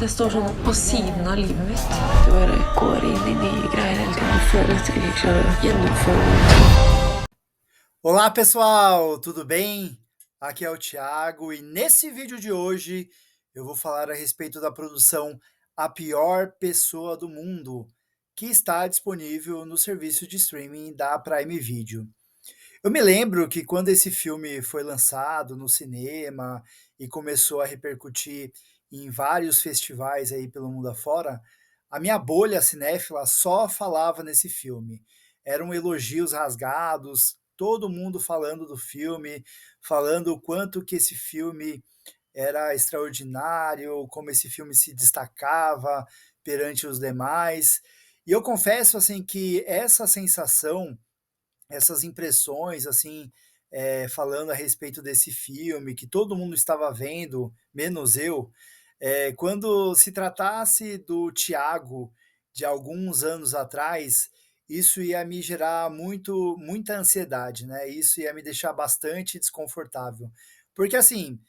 at det står sånn på siden av livet mitt. Du bare går inn i nye greier hele tiden. Du føler at du ikke klarer å gjennomføre det. Olá pessoal, tudo bem? Aqui é o Thiago e nesse vídeo de hoje eu vou falar a respeito da produção A Pior Pessoa do Mundo, que está disponível no serviço de streaming da Prime Video. Eu me lembro que quando esse filme foi lançado no cinema e começou a repercutir em vários festivais aí pelo mundo afora, a minha bolha cinéfila só falava nesse filme. Eram elogios rasgados, todo mundo falando do filme, falando o quanto que esse filme era extraordinário, como esse filme se destacava perante os demais. E eu confesso assim que essa sensação, essas impressões, assim, falando a respeito desse filme, que todo mundo estava vendo, menos eu, quando se tratasse do Tiago de alguns anos atrás, isso ia me gerar muita ansiedade, né? Isso ia me deixar bastante desconfortável. Porque, assim,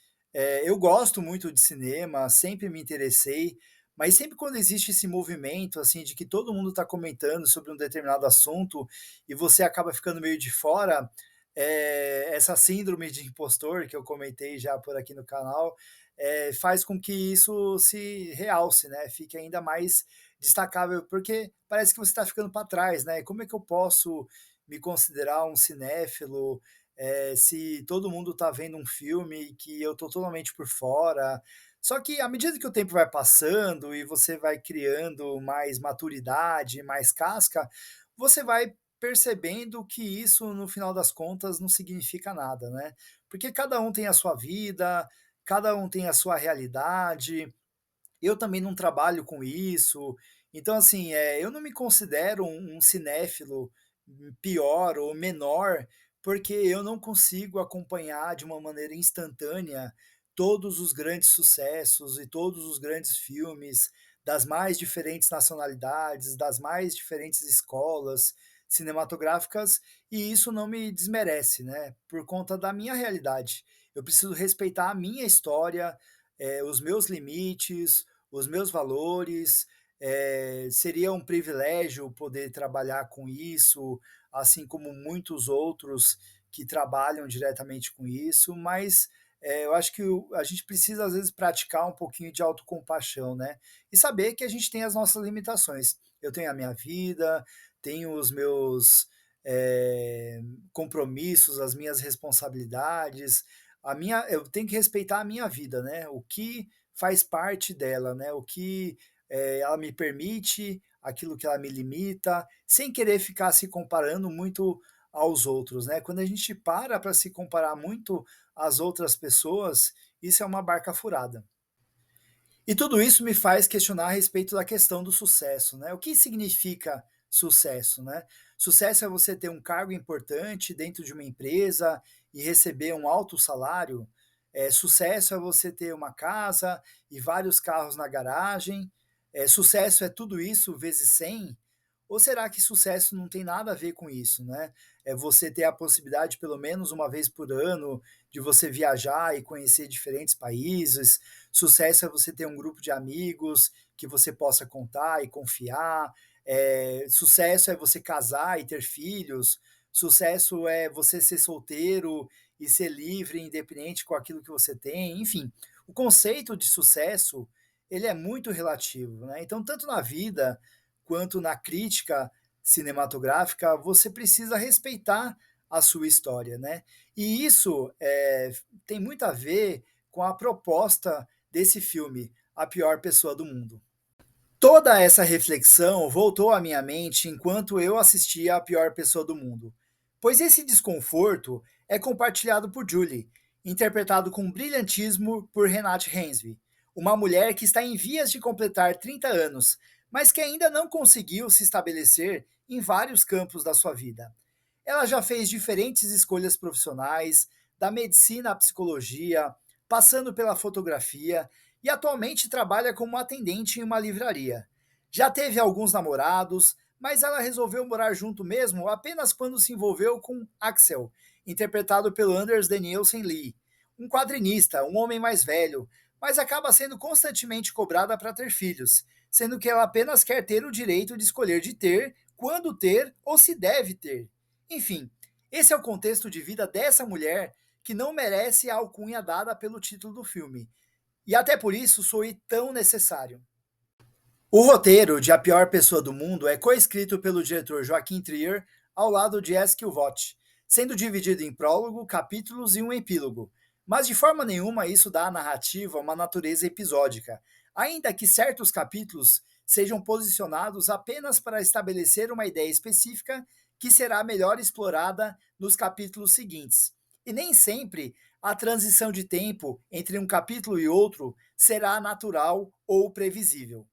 eu gosto muito de cinema, sempre me interessei, mas sempre quando existe esse movimento, assim, de que todo mundo está comentando sobre um determinado assunto, e você acaba ficando meio de fora, essa síndrome de impostor que eu comentei já por aqui no canal, faz com que isso se realce, né, fique ainda mais destacável, porque parece que você está ficando para trás, né, como é que eu posso me considerar um cinéfilo, se todo mundo está vendo um filme que eu estou totalmente por fora. Só que à medida que o tempo vai passando e você vai criando mais maturidade, mais casca, você vai percebendo que isso, no final das contas, não significa nada, né? Porque cada um tem a sua vida, cada um tem a sua realidade. Eu também não trabalho com isso. Então, assim, eu não me considero um cinéfilo pior ou menor, porque eu não consigo acompanhar de uma maneira instantânea todos os grandes sucessos e todos os grandes filmes das mais diferentes nacionalidades, das mais diferentes escolas cinematográficas, e isso não me desmerece, né? Por conta da minha realidade. Eu preciso respeitar a minha história, os meus limites, os meus valores. Seria um privilégio poder trabalhar com isso, assim como muitos outros que trabalham diretamente com isso, mas eu acho que a gente precisa, às vezes, praticar um pouquinho de autocompaixão, né? E saber que a gente tem as nossas limitações. Eu tenho a minha vida, tenho os meus compromissos, as minhas responsabilidades, eu tenho que respeitar a minha vida, né? O que faz parte dela, né? O que ela me permite, aquilo que ela me limita, sem querer ficar se comparando muito aos outros, né? Quando a gente para se comparar muito às outras pessoas, isso é uma barca furada. E tudo isso me faz questionar a respeito da questão do sucesso, né? O que significa sucesso, né? Sucesso é você ter um cargo importante dentro de uma empresa e receber um alto salário. Sucesso é você ter uma casa e vários carros na garagem. Sucesso é tudo isso vezes 100. Ou será que sucesso não tem nada a ver com isso, né? É você ter a possibilidade, pelo menos uma vez por ano, de você viajar e conhecer diferentes países. Sucesso é você ter um grupo de amigos que você possa contar e confiar. Sucesso é você casar e ter filhos. Sucesso é você ser solteiro e ser livre, independente com aquilo que você tem. Enfim, o conceito de sucesso ele é muito relativo, né? Então, tanto na vida quanto na crítica cinematográfica, você precisa respeitar a sua história, né? E isso tem muito a ver com a proposta desse filme, A Pior Pessoa do Mundo. Toda essa reflexão voltou à minha mente enquanto eu assistia A Pior Pessoa do Mundo, pois esse desconforto é compartilhado por Julie, interpretado com brilhantismo por Renate Reinsve, uma mulher que está em vias de completar 30 anos, mas que ainda não conseguiu se estabelecer em vários campos da sua vida. Ela já fez diferentes escolhas profissionais, da medicina à psicologia, passando pela fotografia, e atualmente trabalha como atendente em uma livraria. Já teve alguns namorados, mas ela resolveu morar junto mesmo apenas quando se envolveu com Axel, interpretado pelo Anders Danielsen Lee, um quadrinista, um homem mais velho, mas acaba sendo constantemente cobrada para ter filhos, sendo que ela apenas quer ter o direito de escolher de ter, quando ter ou se deve ter. Enfim, esse é o contexto de vida dessa mulher que não merece a alcunha dada pelo título do filme. E até por isso soe tão necessário. O roteiro de A Pior Pessoa do Mundo é coescrito pelo diretor Joaquim Trier ao lado de Esquil Vogt, sendo dividido em prólogo, capítulos e um epílogo. Mas de forma nenhuma isso dá à narrativa uma natureza episódica, ainda que certos capítulos sejam posicionados apenas para estabelecer uma ideia específica que será melhor explorada nos capítulos seguintes. E nem sempre a transição de tempo entre um capítulo e outro será natural ou previsível.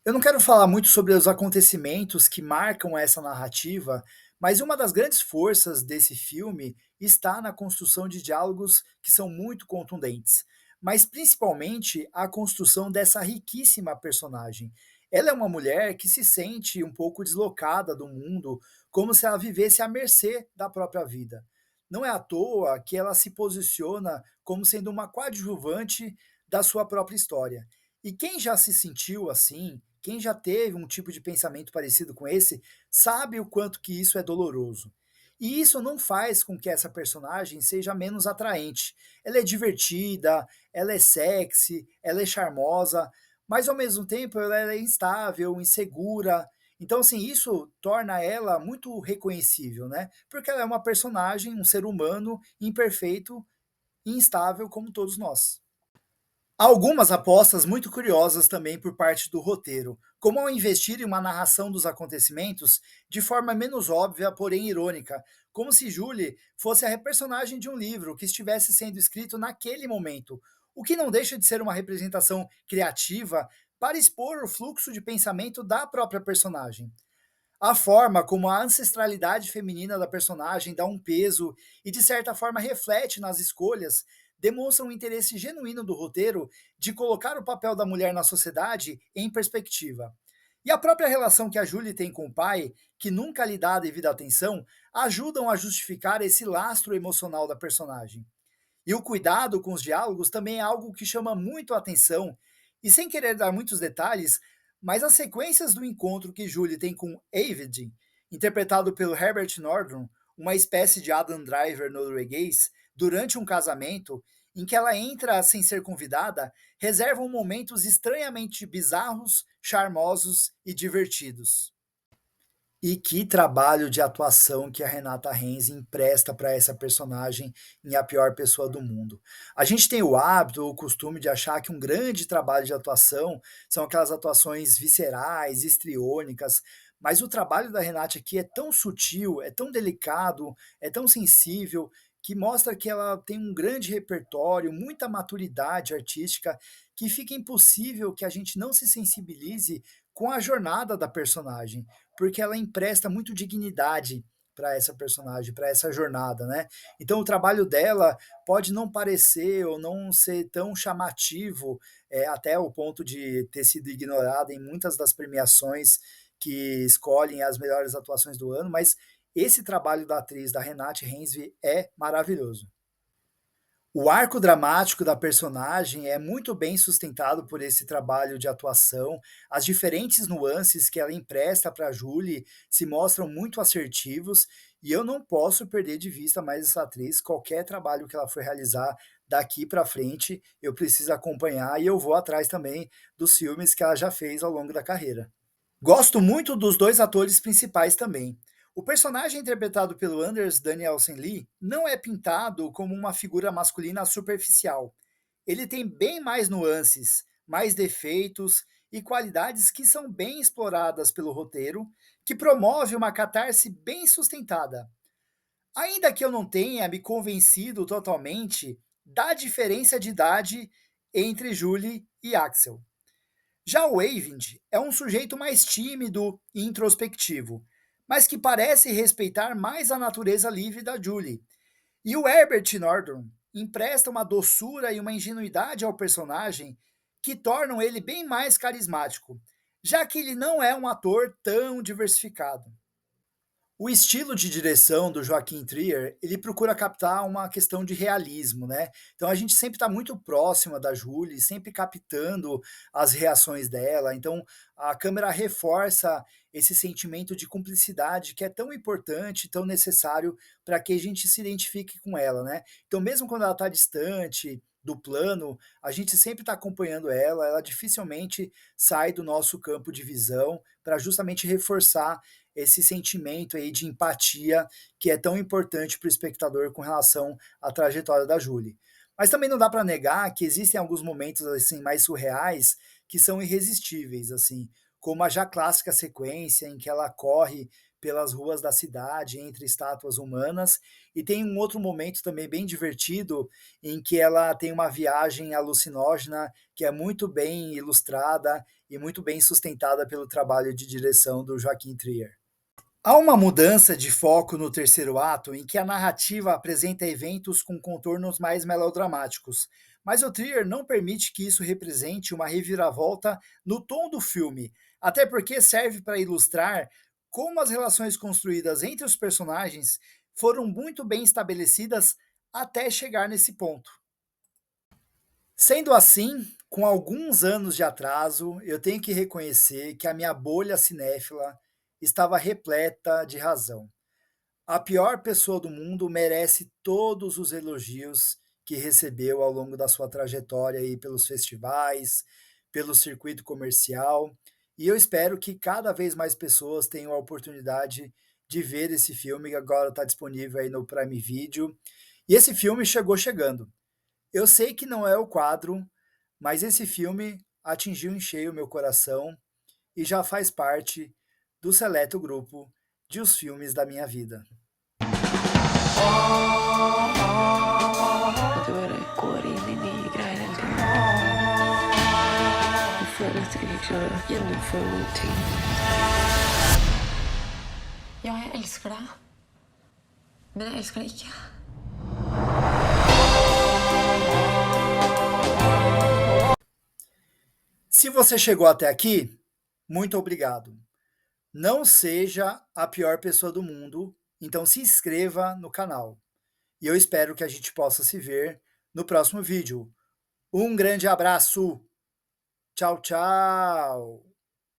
Eu não quero falar muito sobre os acontecimentos que marcam essa narrativa, mas uma das grandes forças desse filme está na construção de diálogos que são muito contundentes, mas principalmente a construção dessa riquíssima personagem. Ela é uma mulher que se sente um pouco deslocada do mundo, como se ela vivesse à mercê da própria vida. Não é à toa que ela se posiciona como sendo uma coadjuvante da sua própria história. E quem já se sentiu assim, quem já teve um tipo de pensamento parecido com esse, sabe o quanto que isso é doloroso. E isso não faz com que essa personagem seja menos atraente. Ela é divertida, ela é sexy, ela é charmosa, mas ao mesmo tempo ela é instável, insegura. Então, assim, isso torna ela muito reconhecível, né? Porque ela é uma personagem, um ser humano imperfeito e instável como todos nós. Há algumas apostas muito curiosas também por parte do roteiro, como ao investir em uma narração dos acontecimentos de forma menos óbvia, porém irônica, como se Julie fosse a personagem de um livro que estivesse sendo escrito naquele momento, o que não deixa de ser uma representação criativa para expor o fluxo de pensamento da própria personagem. A forma como a ancestralidade feminina da personagem dá um peso e, de certa forma, reflete nas escolhas, demonstra um interesse genuíno do roteiro de colocar o papel da mulher na sociedade em perspectiva. E a própria relação que a Julie tem com o pai, que nunca lhe dá a devida atenção, ajudam a justificar esse lastro emocional da personagem. E o cuidado com os diálogos também é algo que chama muito a atenção, e sem querer dar muitos detalhes, mas as sequências do encontro que Julie tem com Avid, interpretado pelo Herbert Nordrum, uma espécie de Adam Driver norueguês, durante um casamento, em que ela entra sem ser convidada, reservam momentos estranhamente bizarros, charmosos e divertidos. E que trabalho de atuação que a Renata Renzi empresta para essa personagem em A Pior Pessoa do Mundo. A gente tem o hábito, o costume de achar que um grande trabalho de atuação são aquelas atuações viscerais, histriônicas, mas o trabalho da Renata aqui é tão sutil, é tão delicado, é tão sensível, que mostra que ela tem um grande repertório, muita maturidade artística, que fica impossível que a gente não se sensibilize com a jornada da personagem, porque ela empresta muito dignidade para essa personagem, para essa jornada, né? Então o trabalho dela pode não parecer ou não ser tão chamativo, até o ponto de ter sido ignorada em muitas das premiações que escolhem as melhores atuações do ano, mas esse trabalho da atriz, da Renate Reinsve, é maravilhoso. O arco dramático da personagem é muito bem sustentado por esse trabalho de atuação. As diferentes nuances que ela empresta para Julie se mostram muito assertivos e eu não posso perder de vista mais essa atriz. Qualquer trabalho que ela for realizar daqui para frente, eu preciso acompanhar e eu vou atrás também dos filmes que ela já fez ao longo da carreira. Gosto muito dos dois atores principais também. O personagem interpretado pelo Anders Danielsen Lee não é pintado como uma figura masculina superficial. Ele tem bem mais nuances, mais defeitos e qualidades que são bem exploradas pelo roteiro, que promove uma catarse bem sustentada. Ainda que eu não tenha me convencido totalmente da diferença de idade entre Julie e Axel. Já o Eyvind é um sujeito mais tímido e introspectivo, mas que parece respeitar mais a natureza livre da Julie. E o Herbert Nordrum empresta uma doçura e uma ingenuidade ao personagem que tornam ele bem mais carismático, já que ele não é um ator tão diversificado. O estilo de direção do Joaquim Trier, ele procura captar uma questão de realismo, né. Então a gente sempre está muito próxima da Julie, sempre captando as reações dela, então a câmera reforça esse sentimento de cumplicidade que é tão importante, tão necessário para que a gente se identifique com ela, né. Então mesmo quando ela está distante do plano, a gente sempre está acompanhando ela, ela dificilmente sai do nosso campo de visão, para justamente reforçar esse sentimento aí de empatia que é tão importante para o espectador com relação à trajetória da Julie. Mas também não dá para negar que existem alguns momentos assim mais surreais que são irresistíveis, assim, como a já clássica sequência em que ela corre pelas ruas da cidade entre estátuas humanas, e tem um outro momento também bem divertido em que ela tem uma viagem alucinógena que é muito bem ilustrada e muito bem sustentada pelo trabalho de direção do Joaquim Trier. Há uma mudança de foco no terceiro ato em que a narrativa apresenta eventos com contornos mais melodramáticos, mas o Trier não permite que isso represente uma reviravolta no tom do filme, até porque serve para ilustrar como as relações construídas entre os personagens foram muito bem estabelecidas até chegar nesse ponto. Sendo assim, com alguns anos de atraso, eu tenho que reconhecer que a minha bolha cinéfila estava repleta de razão. A pior pessoa do mundo merece todos os elogios que recebeu ao longo da sua trajetória aí pelos festivais, pelo circuito comercial, e eu espero que cada vez mais pessoas tenham a oportunidade de ver esse filme que agora está disponível aí no Prime Video. E esse filme chegou chegando. Eu sei que não é o quadro, mas esse filme atingiu em cheio meu coração e já faz parte do seleto grupo de os filmes da minha vida. Det går in i nya grejer hela tiden. Jag føler at jeg ikke klarer å gjennomføre noen ting. Ja, jeg elsker deg. Men jeg elsker deg ikke. Se você chegou até aqui, muito obrigado. Não seja a pior pessoa do mundo, então se inscreva no canal. E eu espero que a gente possa se ver no próximo vídeo. Um grande abraço. Tchau, tchau.